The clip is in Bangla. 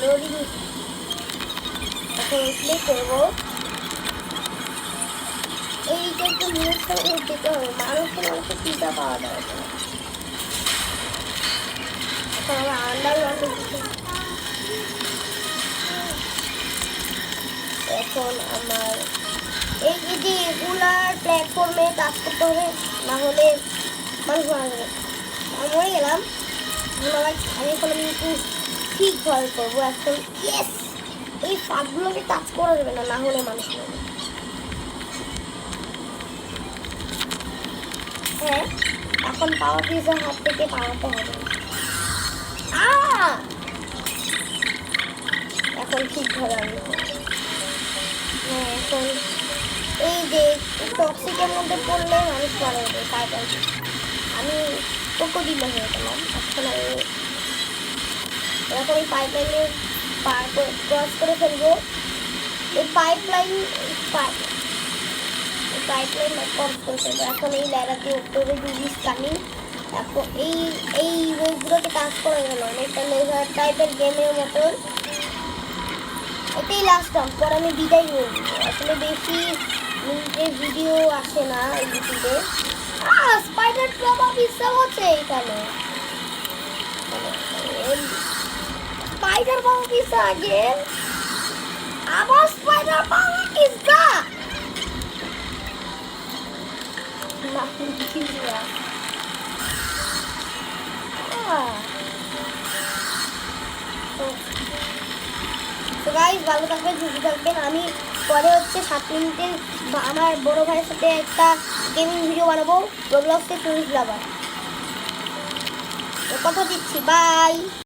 লোডিং এখন ক্লিক করবো। এইটা একটু নিউজ দিতে হবে, মানুষের পিজা পাওয়া যাবে না। এখন আমার আন্ডারগ্রাউন্ডে এখন আমার এই যে রেগুলার প্ল্যাটফর্মে কাজ করতে হবে, না হলে মানুষ মারা যাবে। আমি মরে গেলাম। আমি এখন একটু ঠিকভাবে করবো। এখন ইয়েস, এই ফাঁকগুলোকে টাচ করা যাবে না, না হলে মানুষ মারা যাবে। হ্যাঁ, এখন পাওয়া পিজার হাত থেকে পাওয়াতে হবে। এখন ঠিকভাবে আমি হ্যাঁ, এখন এই যে টক্সিকের মধ্যে পড়লে মানুষ মারা যাবে। তাই আমি ক্রোকোডিল হয়ে গেলাম। এখন এই পাইপলাইনে ক্রস করে ফেলবো। এই পাইপলাইন ক্রস করে ফেলবো। এখন এই ল্যাডারটি উপরে ডুবি স্কানিং। এখন এই ওয়েগুলোকে টাচ করা গেল অনেকটা লেজার টাইপের গেমের মতন। এটাই লাস্ট টাইম, পরে আমি বিদায় করে দিব। আসলে বেশি মিনিটের ভিডিও আসে না ইউটিউবে। স্পাইডার বাবা পিজ্জা হচ্ছে এখানে। স্পাইডার বাবা পিজ্জা আগে আবার স্পাইডার বাবা পিজ্জা না পিজ্জা। তো গাইস, ভালো থাকবেন, সুস্থ থাকবেন। আমি পরে 7 মিনিটের আমার বড় ভাইয়ের সাথে একটা গেমিং ভিডিও বানাবো, রোবলক্সে টুরিস্ট লাভার। কথা দিচ্ছি, বাই।